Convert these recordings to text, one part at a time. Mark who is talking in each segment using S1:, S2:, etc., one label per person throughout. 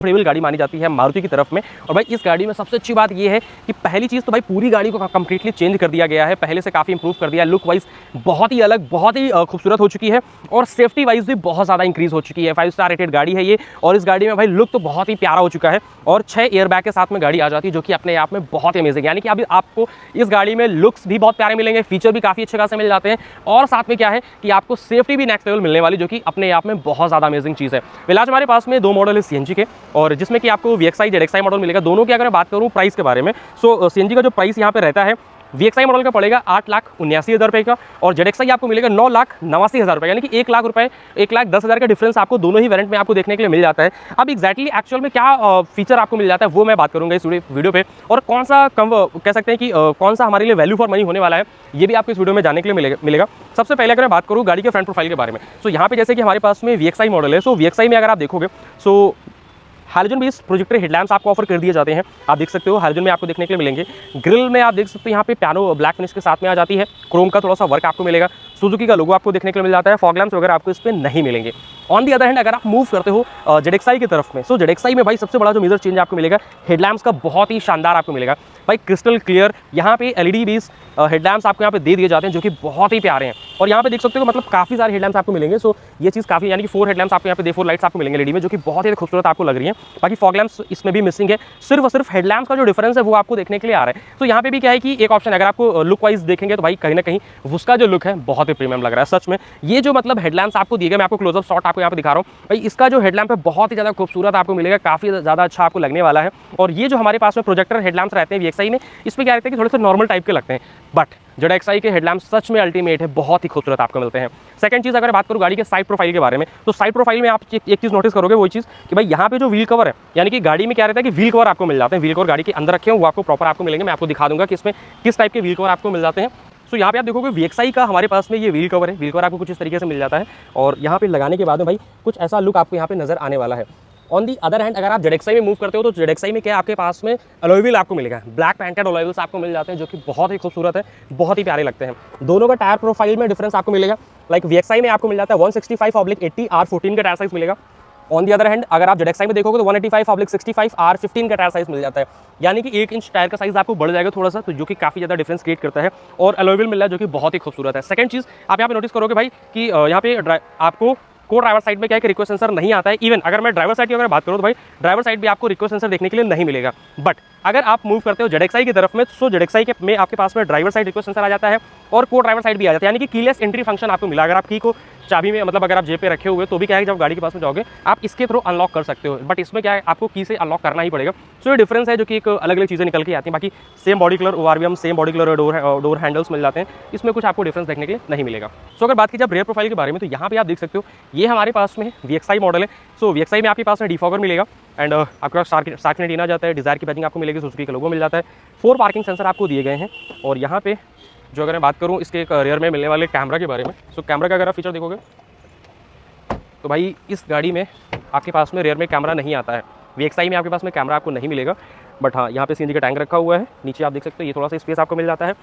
S1: Affordable गाड़ी मानी जाती है मारुति की तरफ में। और भाई इस गाड़ी में सबसे अच्छी बात ये है कि पहली चीज़ तो भाई पूरी गाड़ी को कंप्लीटली चेंज कर दिया गया है, पहले से काफ़ी इंप्रूव कर दिया है। लुक वाइज बहुत ही अलग, बहुत ही खूबसूरत हो चुकी है और सेफ्टी वाइज भी बहुत ज़्यादा इंक्रीज हो चुकी है। 5 स्टार रेटेड गाड़ी है ये और इस गाड़ी में भाई लुक तो बहुत ही प्यारा हो चुका है और 6 एयरबैग के साथ में गाड़ी आ जाती है, जो कि अपने आप में बहुत ही अमेजिंग। यानी कि अभी आपको इस गाड़ी में लुक्स भी बहुत प्यारे मिलेंगे, फीचर भी काफ़ी अच्छे खासे मिल जाते हैं और साथ में क्या है कि आपको सेफ्टी भी नेक्स्ट लेवल मिलने वाली, जो कि अपने आप में बहुत ज़्यादा अमेजिंग चीज़ है। फिलहाल हमारे पास में 2 मॉडल है सीएनजी के और जिसमें कि आपको VXI ZXI मॉडल मिलेगा। दोनों की अगर मैं बात करूँ प्राइस के बारे में, सो सीएनजी का जो प्राइस यहाँ पे रहता है VXI मॉडल का पड़ेगा 8,79,000 रुपये का और ZXI आपको मिलेगा 9,89,000 रुपये, यानी कि 1 लाख रुपये 1,10,000 का डिफरेंस आपको दोनों ही वेरिएंट में आपको देखने के लिए मिल जाता है। अब एक्जैक्टली एक्चुअल में क्या फीचर आपको मिल जाता है वो मैं बात करूंगा इस वीडियो पे और कौन सा कह सकते हैं कि कौन सा हमारे लिए वैल्यू फॉर मनी होने वाला है ये भी आपको इस वीडियो में जानने के लिए मिलेगा। सबसे पहले अगर मैं बात करूँ गाड़ी के फ्रंट प्रोफाइल के बारे में, सो यहाँ पे जैसे कि हमारे पास में VXI मॉडल है, सो VXI में अगर आप देखोगे सो हैलोजन बेस्ड प्रोजेक्टर हेडलैम्प्स आपको ऑफर कर दिए जाते हैं। आप देख सकते हो हैलोजन में आपको देखने के लिए मिलेंगे। ग्रिल में आप देख सकते हो यहाँ पे पियानो ब्लैक फिनिश के साथ में आ जाती है, क्रोम का थोड़ा सा वर्क आपको मिलेगा, सुजुकी का लोगो आपको देखने के लिए मिल जाता है। फॉग लैंप्स वगैरह आपको इस पर नहीं मिलेंगे। ऑन दी अदर हैंड अगर आप मूव करते हो ZXI की तरफ में, सो ZXI में भाई सबसे बड़ा जो मेजर चेंज आपको मिलेगा हेडलैम्प्स का बहुत ही शानदार आपको मिलेगा भाई, क्रिस्टल क्लियर यहाँ पे LED बेस्ड हेडलैम्प्स आपको यहाँ पे दे दिए जाते हैं, जो कि बहुत ही प्यारे हैं। और यहाँ पे देख सकते हो मतलब काफ़ी सारे हेडलैम्प्स आपको मिलेंगे। सो ये चीज़ काफ़ी, यानी कि 4 हेडलैम्प्स आपको यहाँ पे 4 लाइट्स आपको मिलेंगे LED में, जो कि बहुत ही खूबसूरत आपको लग रही है। बाकी फॉग लैंप्स इसमें भी मिसिंग है, सिर्फ और सिर्फ हेडलैम्प्स का जो डिफरेंस है वो आपको देखने के लिए आ रहा है। तो यहाँ पे भी क्या है कि एक ऑप्शन अगर आपको लुक वाइज देखेंगे तो भाई कहीं ना कहीं उसका जो लुक है बहुत ही प्रीमियम लग रहा है सच में। ये जो मतलब हेडलैम्प्स आपको दिए गए, मैं आपको क्लोजअप शॉट आपको यहाँ पे दिखा रहा हूँ भाई, इसका जो हेडलैम्प है बहुत ही ज़्यादा खूबसूरत आपको मिलेगा, काफ़ी ज़्यादा अच्छा आपको लगने वाला है। और ये जो हमारे पास में प्रोजेक्टर हेडलैम्प्स रहते हैं VXI में, इसमें क्या रहता है कि थोड़े से नॉर्मल टाइप के लगते हैं, बट ZXI के हेडलैम्प सच में अल्टीमेट है, बहुत ही खूबसूरत आपको मिलते हैं। सेकंड चीज़ अगर बात करूँ गाड़ी के साइड प्रोफाइल के बारे में, तो साइड प्रोफाइल में आप एक चीज़ नोटिस करोगे, वही चीज़ कि भाई यहाँ पे जो व्हील कवर है, यानी कि गाड़ी में क्या रहता है कि व्हील कवर आपको मिल जाते हैं, व्हील कवर गाड़ी के अंदर रखे हैं वो आपको प्रॉपर आपको मिलेंगे। मैं आपको दिखा दूंगा कि इसमें किस टाइप के व्हील कवर आपको मिल जाते हैं। सो यहाँ पे आप देखोगे VXI का हमारे पास में ये व्हील कवर है, व्हील कवर आपको कुछ इस तरीके से मिल जाता है और यहाँ पे लगाने के बाद में भाई कुछ ऐसा लुक आपको यहाँ पे नजर आने वाला है। ऑन दी अदर हैंड अगर आप ZXI में मूव करते हो तो ZXI में क्या आपके पास में अलॉय व्हील आपको मिलेगा, ब्लैक पेंटेड अलॉय व्हील्स आपको मिल जाते हैं, जो कि बहुत ही खूबसूरत है, बहुत ही प्यारे लगते हैं। दोनों का टायर प्रोफाइल में डिफरेंस आपको मिलेगा, लाइक VXI में आपको मिल जाता है 165/80 R14 का टायर साइज मिलेगा। ऑन दी अदर हैंड अगर आप ZXI में देखोगे तो 185/65 R15 का टायर साइज मिल जाता है, यानी कि 1 इंच टायर का साइज आपको बढ़ जाएगा थोड़ा सा, तो जो कि काफ़ी ज़्यादा डिफरेंस क्रिएट करता है और अलॉय व्हील मिल रहा है, जो कि बहुत ही खूबसूरत है। सेकंड चीज़ आप यहाँ पे नोटिस करोगे भाई कि यहाँ पे आपको को ड्राइवर साइड में क्या है कि रिक्वेस्ट सेंसर नहीं आता है। इवन अगर मैं ड्राइवर साइड की अगर बात करूँ तो भाई ड्राइवर साइड भी आपको रिक्वेस्ट सेंसर देखने के लिए नहीं मिलेगा। बट अगर आप मूव करते हो ZXI की तरफ में, सो ZXI के में आपके पास में ड्राइवर साइड रिक्वेस्ट सेंसर आ जाता है और को ड्राइवर साइड भी आ जाता है, यानी कि कीलेस एंट्री फंक्शन आपको मिला। अगर आप की को चाबी में मतलब अगर आप जेब पे रखे हुए तो भी क्या है जब गाड़ी के पास में जाओगे आप इसके थ्रू अनलॉक कर सकते हो, बट इसमें क्या है आपको की से अनलॉक करना ही पड़ेगा। सो ये डिफरेंस है, जो कि एक अलग अलग चीज़ें निकल के आती हैं। बाकी same body colour ORVM, same body colour door handles मिल जाते हैं, इसमें कुछ आपको डिफरेंस देखने के लिए नहीं मिलेगा। सो अगर बात की जब रेयर प्रोफाइल के बारे में, तो यहाँ पे आप देख सकते हो ये हमारे पास में VXI मॉडल है। सो VXI में आपके पास में डिफॉगर मिलेगा एंड आपके पास स्टार्क नेट आ जाता है, डिजायर की पैचिंग आपको मिलेगी, सुजुकी का लोगो मिल जाता है, 4 पार्किंग सेंसर आपको दिए गए हैं। और यहाँ पे जो अगर मैं बात करूँ इसके रियर में मिलने वाले कैमरा के बारे में, सो कैमरा का अगर आप फीचर देखोगे तो भाई इस गाड़ी में आपके पास में रियर में कैमरा नहीं आता है। VXI में आपके पास में कैमरा आपको नहीं मिलेगा, बट हाँ यहाँ पे CNG का टैंक रखा हुआ है, नीचे आप देख सकते हो ये थोड़ा सा स्पेस आपको मिल जाता है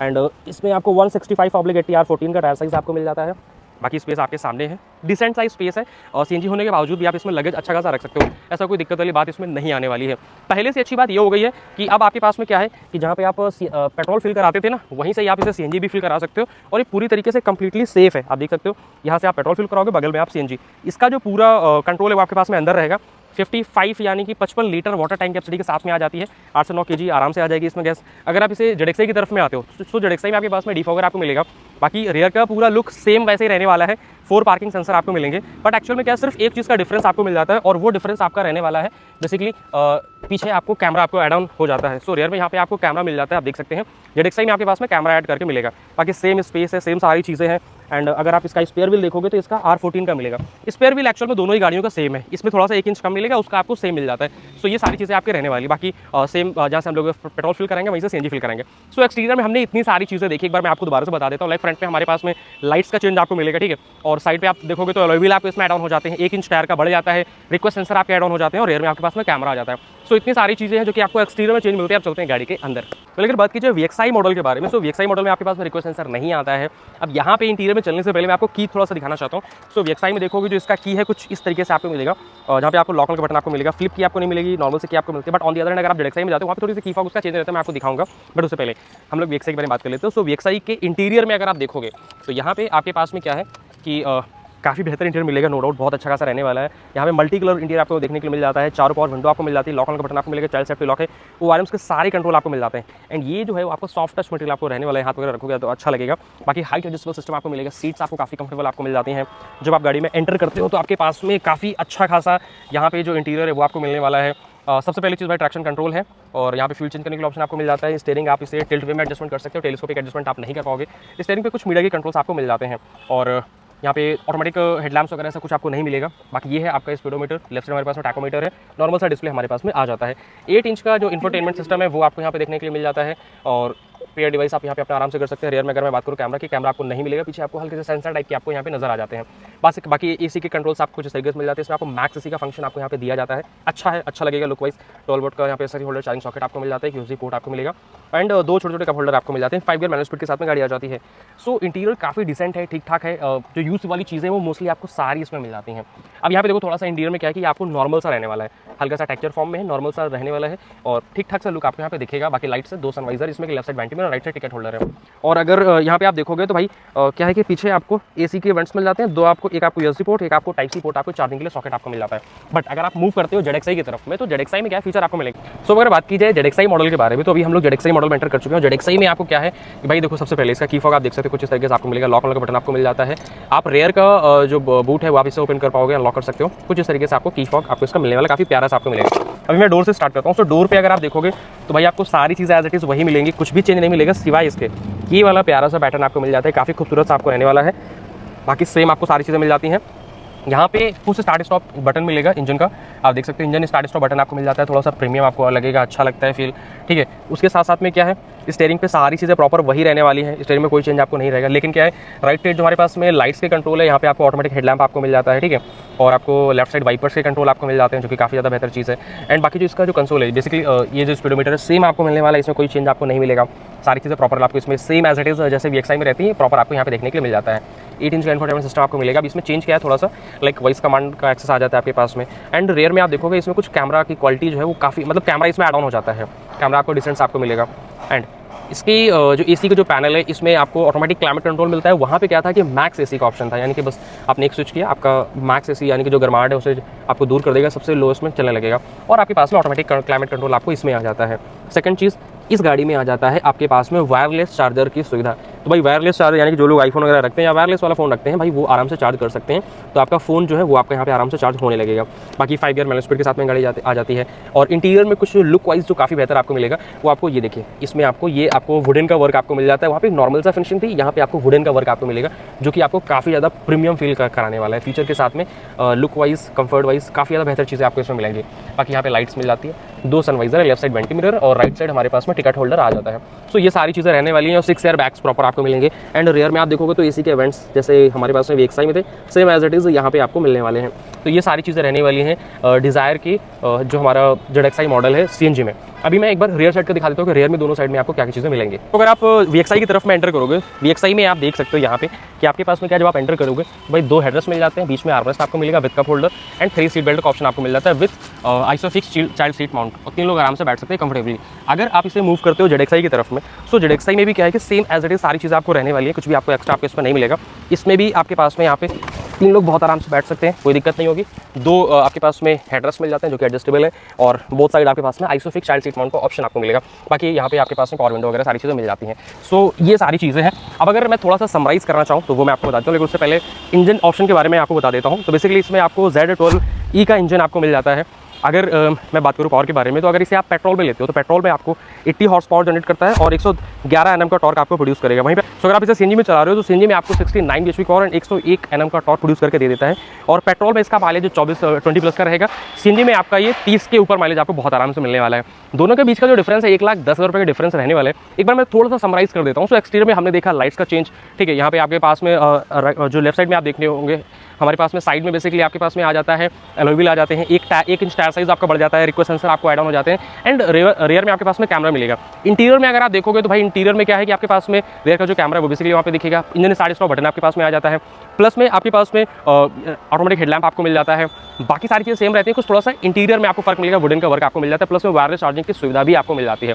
S1: एंड इसमें आपको 165/80 R14 का टायर साइज आपको मिल जाता है। बाकी स्पेस आपके सामने है, डिसेंट साइज स्पेस है और CNG होने के बावजूद भी आप इसमें लगेज अच्छा खासा रख सकते हो, ऐसा कोई दिक्कत वाली बात इसमें नहीं आने वाली है। पहले से अच्छी बात ये हो गई है कि अब आपके पास में क्या है कि जहाँ पे आप पेट्रोल फिल कराते थे ना, वहीं से आप इसे CNG भी फिल करा सकते हो और ये पूरी तरीके से कंप्लीटली सेफ है। आप देख सकते हो यहाँ से आप पेट्रोल फिल कराओगे, बगल में आप CNG, इसका जो पूरा कंट्रोल है वो आपके पास में अंदर रहेगा। 55 यानी कि 55 लीटर वाटर टैंक कैपेसिटी के साथ में आ जाती है, 8 से 9 kg आराम से आ जाएगी इसमें गैस। अगर आप इसे ZXI की तरफ में आते हो तो ZXI में आपके पास में डिफॉगर आपको मिलेगा। बाकी रियर का पूरा लुक सेम वैसे ही रहने वाला है, 4 पार्किंग सेंसर आपको मिलेंगे, बट एक्चुअल में क्या सिर्फ एक चीज़ का डिफरेंस आपको मिल जाता है और वो डिफरेंस आपका रहने वाला है बेसिकली पीछे आपको कैमरा आपको ऐड ऑन हो जाता है। सो रियर में यहाँ पे आपको कैमरा मिल जाता है, आप देख सकते हैं ZXI में आपके पास में कैमरा ऐड करके मिलेगा। बाकी सेम स्पेस है, सेम सारी चीज़ें हैं एंड अगर आप इसका स्पेयर व्हील देखोगे तो इसका R14 का मिलेगा। स्पेयर व्हील एक्चुअल में दोनों ही गाड़ियों का सेम है, इसमें थोड़ा सा 1 इंच कम मिलेगा, उसका आपको सेम मिल जाता है। सो ये सारी चीज़ें आपके रहने वाली। बाकी सेम जहाँ से हम लोग पेट्रोल फिल करेंगे वहीं से CNG फिल करेंगे। एक्सटीरियर में हमने इतनी सारी चीज़ें देखी, एक बार मैं आपको दोबारा से बता देता हूँ। लाइक फ्रंट में हमारे पास में लाइट्स का चेंज आपको मिलेगा, ठीक है, और और साइड पे आप देखोगे तो अलॉय व्हील आपको इसमें ऐड ऑन हो जाते हैं, 1 इंच टायर का बढ़ जाता है, रिक्वेस्ट सेंसर आपके ऐड ऑन हो जाते हैं और रेयर में आपके पास में कैमरा आ जाता है। सो इतनी सारी चीज़ें हैं जो कि आपको एक्सटीरियर में चेंज मिलती है आप चलते हैं गाड़ी के अंदर। तो अगर बात कीजिए VXI मॉडल के बारे में, सो VXI मॉडल में आपके पास में रिक्वेस्ट सेंसर नहीं आता है। अब यहाँ पे इंटीरियर में चलने से पहले मैं आपको की थोड़ा सा दिखाना चाहता हूँ। सो VXI में देखोगे जो इसका की है कुछ इस तरीके से आपको मिलेगा, जहाँ पे आपको लॉक का बटन आपको मिलेगा, फ्लिप की आपको नहीं मिलेगी, नॉर्मल से की आपको मिलती है। But on the other hand अगर आप ZXI में जाते हो वहाँ पे थोड़ी सी की फॉग उसका चेंज रहता है, मैं आपको दिखाऊंगा। बट उससे पहले हम लोग VXI के बारे में बात कर लेते हैं। सो VXI के इंटीरियर में अगर आप देखोगे तो यहाँ पे आपके पास में क्या है कि काफ़ी बेहतर इंटीरियर मिलेगा, नो डाउट बहुत अच्छा खासा रहने वाला है। यहाँ पे मल्टी कलर इंटीरियर आपको देखने के लिए मिल जाता है, चारों पावर विंडो आपको मिल जाती है, लॉक ऑन का बटन आपको मिलेगा, चाइल्ड सेफ्टी लॉक है, वो आराम के सारे कंट्रोल आपको मिल जाते हैं। एंड ये जो है वो आपको सॉफ्ट टच मटेरियल आपको रहने वाला है, हाथ वगैरह रखोगे तो अच्छा लगेगा। बाकी हाइट एडजस्टेबल सिस्टम आपको मिलेगा, सीट्स आपको काफ़ी कंफर्टेबल आपको मिल जाती हैं। जब आप गाड़ी में एंटर करते हो तो आपके पास में काफ़ी अच्छा खासा यहाँ पे जो इंटीरियर है वो आपको मिलने वाला है। सबसे पहली चीज़ भाई ट्रैक्शन कंट्रोल है और यहाँ पे फ्यूल चेंज करने के लिए ऑप्शन आपको मिल जाता है। स्टीयरिंग आप इसे टिल्ट वे में एडजस्टमेंट कर सकते हो, टेलीस्कोपिक एडजस्टमेंट आप नहीं कर पाओगे। स्टीयरिंग पे कुछ मीडिया के कंट्रोल्स आपको मिल जाते हैं और यहाँ पे ऑटोमेटिक हेडलैम्प्स वगैरह ऐसा कुछ आपको नहीं मिलेगा। बाकी ये है आपका स्पीडोमीटर, लेफ्ट साइड हमारे पास में टैकोमीटर है, नॉर्मल सा डिस्प्ले हमारे पास में आ जाता है। 8 इंच का जो इंफोटेनमेंट सिस्टम है वो आपको यहाँ पे देखने के लिए मिल जाता है और पेयर डिवाइस आप यहाँ पे अपना आराम से कर सकते हैं। रियर में अगर मैं बात करूँ कैमरा की, कैमरा आपको नहीं मिलेगा, पीछे आपको हल्के से सेंसर टाइप के आपको यहाँ पे नजर आ जाते हैं। बाकी एसी के कंट्रोल्स आपको कुछ तरीके से मिल जाते हैं। इसमें आपको मैक्स एसी का फंक्शन आपको यहाँ पे दिया जाता है, अच्छा है, अच्छा लगेगा लुक वाइज। 12 वोल्ट का यहाँ पे एसआरसी होल्डर, चार्जिंग सॉकेट आपको मिल जाता है, यूएसबी पोर्ट आपको मिलेगा एंड 2 छोटे छोटे कप होल्डर आपको मिल जाते हैं। 5 गियर मैनुअल स्पीड के साथ में गाड़ी आ जाती है। सो इंटीरियर काफ़ी डिसेंट है, ठीक ठाक है। जो यूज वाली चीज़ें वो मोस्टली आपको सारी इसमें मिल जाती हैं। अब यहाँ पे देखो थोड़ा सा इंटीरियर में क्या है कि आपको नॉर्मल सा रहने वाला है, हल्का सा टेक्सचर फॉर्म में है, नॉर्मल सा रहने वाला है और ठीक ठाक सा लुक आपको यहाँ पे दिखेगा। बाकी लाइट से 2 सनवाइजर, इसमें लेफ्ट साइड वेंटिलेटर और राइट साइड टिकट होल्डर है। और अगर यहाँ पे आप देखोगे तो भाई क्या है कि पीछे आपको एसी के वेंट्स मिल जाते हैं, 2 आपको, एक आपको यूएसबी पोर्ट, एक आपको टाइप सी पोर्ट, आपको चार्जिंग के लिए सॉकेट आपको मिल जाता है। बट अगर आप मूव करते हो ZXI की तरफ में तो ZXI में क्या फीचर आपको मिलेगा। सो अगर बात की जाए ZXI मॉडल के बारे में तो अभी हम लोग ZXI मॉडल में एंटर कर चुके हैं। ZXI में आपको क्या है कि भाई देखो सबसे पहले इसका की फॉग आप देख सकते हो कुछ इस तरीके से आपको मिलेगा, लॉक का बटन आपको मिल जाता है। आप रेयर का जो बूट है वो आप इसे ओपन कर पाओगे, अनलॉक कर सकते हो। कुछ इस तरीके से आपको की फॉग आपको इसका मिलने वाला, काफ़ी प्यारा सा आपको मिलेगा। अभी मैं डोर से स्टार्ट करता हूँ। तो डोर पे अगर आप देखोगे तो भाई आपको सारी चीज़ें एज इट इज़ वही मिलेंगी, कुछ भी चेंज नहीं मिलेगा सिवाय इसके ये वाला प्यारा सा पैटर्न आपको मिल जाता है, काफ़ी खूबसूरत सा आपको रहने वाला है। बाकी सेम आपको सारी चीज़ें मिल जाती हैं। यहाँ पे कुछ स्टार्ट स्टॉप बटन मिलेगा इंजन का, आप देख सकते हो इंजन स्टार्ट स्टॉप बटन आपको मिल जाता है, थोड़ा सा प्रीमियम आपको लगेगा, अच्छा लगता है फील, ठीक है। उसके साथ साथ में क्या है स्टीयरिंग पे सारी चीज़ें प्रॉपर वही रहने वाली है, स्टीयरिंग में कोई चेंज आपको नहीं रहेगा। लेकिन क्या है राइट साइड जो हमारे पास में लाइट्स के कंट्रोल है, यहाँ पे आपको ऑटोमेटिक हेडलैम्प आपको मिल जाता है, ठीक है। और आपको लेफ्ट साइड वाइपर्स के कंट्रोल आपको मिल जाते हैं जो कि काफ़ी ज़्यादा बेहतर चीज़ है। एंड बाकी जो इसका जो कंसोल है बेसिकली ये जो स्पीडोमीटर है सेम आपको मिलने वाला है, इसमें कोई चेंज आपको नहीं मिलेगा। सारी चीज़ें प्रॉपर आपको इसमें सेम एज इट इज़ जैसे VXI में रहती है प्रॉपर आपको यहाँ पे देखने के लिए मिल जाता है। 8 इंच का इंफोटेनमेंट सिस्टम आपको मिलेगा। अब इसमें चेंज किया है थोड़ा सा, लाइक वॉइस कमांड का एक्सेस आ जाता है आपके पास में। एंड रेयर में आप देखोगे इसमें कुछ कैमरा की क्वालिटी जो है वो काफ़ी, मतलब कैमरा इसमें ऐड ऑन हो जाता है, कैमरा आपको डिसेंट आपको मिलेगा। एंड इसकी जो एसी का जो पैनल है इसमें आपको ऑटोमेटिक क्लाइमेट कंट्रोल मिलता है। वहाँ पे क्या था कि मैक्स एसी का ऑप्शन था, यानी कि बस आपने एक स्विच किया, आपका मैक्स एसी यानी कि जो गर्माहट है उसे आपको दूर कर देगा, सबसे लोएस्ट में चलने लगेगा और आपके पास में ऑटोमेटिक क्लाइमेट कंट्रोल आपको इसमें आ जाता है। सेकंड चीज़ इस गाड़ी में आ जाता है आपके पास में वायरलेस चार्जर की सुविधा। तो भाई वायरलेस चार्जर यानी कि जो लोग आईफोन वगैरह रखते हैं या वायरलेस वाला फ़ोन रखते हैं भाई वो आराम से चार्ज कर सकते हैं, तो आपका फ़ोन जो है वो आपका यहाँ पे आराम से चार्ज होने लगेगा। बाकी 5 गियर मैनुअल स्पीड के साथ में गाड़ी आ जाती है। और इंटीरियर में कुछ लुक वाइज जो काफ़ी बेहतर आपको मिलेगा वो आपको ये देखिए, इसमें आपको वुडन का वर्क आपको मिल जाता है। वहाँ पे नॉर्मल सा फिनिशिंग थी, यहाँ पे आपको वुडन का वर्क आपको मिलेगा जो कि आपको काफ़ी ज़्यादा प्रीमियम फील कराने वाला है। फीचर के साथ में लुक वाइज, कंफर्ट वाइज काफ़ी ज़्यादा बेहतर चीज़ें आपको इसमें मिलेंगी। बाकी यहाँ पे लाइट्स मिल जाती है, 2 सनवाइजर है, लेफ्ट साइड वेंटी मिरर और राइट साइड हमारे पास में टिकट होल्डर आ जाता है। सो ये सारी चीज़ें रहने वाली हैं और 6 एयर बैग्स प्रॉपर आपको मिलेंगे। एंड रियर में आप देखोगे तो एसी के इवेंट्स जैसे हमारे पास में VXI में थे सेम एज इट इज़ यहाँ पे आपको मिलने वाले हैं। तो ये सारी चीज़ें रहने वाली हैं डिज़ायर की जो हमारा ZXI मॉडल है CNG में। अभी मैं एक बार रियर साइड का दिखा देता हूँ कि रियर में दोनों साइड में आपको क्या क्या चीज़ें मिलेंगी। तो अगर आप VXI की तरफ में एंटर करोगे, VXI में आप देख सकते हो यहाँ पे कि आपके पास में क्या, जब आप एंटर करोगे भाई 2 हेडरेस्ट मिल जाते हैं, बीच में आर्मरेस्ट आपको मिलेगा with cup holder and 3 seat belt का ऑप्शन आपको मिल जाता है with isofix child seat mount, और 3 लोग आराम से बैठ सकते हैं कंफर्टेबली। अगर आप इसे मूव करते हो ZXI की तरफ में, सो ZXI में भी क्या है कि सेम एज इट इज सारी चीज़ें आपको रहने वाली है, कुछ भी आपको एक्स्ट्रा आपको इसमें नहीं मिलेगा। इसमें भी आपके पास में यहाँ पे 3 लोग बहुत आराम से बैठ सकते हैं, कोई दिक्कत नहीं होगी। 2 आपके पास में हेडरेस्ट मिल जाते हैं जो कि एडजस्टेबल है और बोथ साइड आपके पास में आइसोफिक्स चाइल्ड सीट माउंट का ऑप्शन आपको मिलेगा। बाकी यहाँ पे आपके पास में पावर विंडो वगैरह सारी चीज़ें मिल जाती हैं। सो ये सारी चीज़ें हैं। अब अगर मैं थोड़ा सा समराइज करना चाहूँ तो वो मैं आपको बताता हूँ, लेकिन उससे पहले इंजन ऑप्शन के बारे में आपको बता देता हूँ। तो बेसिकली इसमें आपको Z12E का इंजन आपको मिल जाता है अगर मैं बात करूँ पावर के बारे में, तो अगर इसे आप पेट्रोल में लेते हो तो पेट्रोल में आपको 80 हॉर्स पावर जनरेट करता है और 111 एनएम का टॉर्क आपको प्रोड्यूस करेगा। वहीं पे अगर आप इसे सीएनजी में चला रहे हो तो सीएनजी में आपको 69 bhp पावर एंड 101 एनएम का टॉर्क प्रोड्यूस करके दे देता है। और पेट्रोल में इसका माइलेज 20 प्लस का रहेगा। सीएनजी में आपका ये 30 के ऊपर माइलेज आपको बहुत आराम से मिलने वाला है। दोनों के बीच का जो डिफरेंस है 1,10,000 रुपये का डिफरेंस रहने वाला है। एक बार मैं थोड़ा सा समराइज कर देता हूँ। सो एक्सटीरियर में हमने देखा लाइट्स का चेंज, ठीक है। यहाँ पे आपके पास में जो लेफ्ट साइड में आप देखने होंगे, हमारे पास में साइड में बेसिकली आपके पास में आ जाता है अलॉय व्हील आ जाते हैं, 1 इंच टायर साइज आपका बढ़ जाता है, रिक्वेस्ट सेंसर आपको ऐड ऑन हो जाते हैं एंड रेयर में आपके पास में कैमरा मिलेगा। इंटीरियर में अगर आप देखोगे तो भाई इंटीरियर में क्या है कि आपके पास में रेयर का जो कैमरा है वो बेसिकली वहाँ पे दिखेगा। इंजन स्टार्ट स्टॉप बटन आपके पास में आ जाता है, प्लस में आपके पास में ऑटोमेटिक हेडलैम्प आपको मिल जाता है। बाकी सारी चीज़ें सेम रहती है, कुछ थोड़ा सा इंटीरियर में आपको फर्क मिलेगा, वुडन का वर्क आपको मिल जाता है, प्लस में वायरलेस चार्जिंग की सुविधा भी आपको मिल जाती है।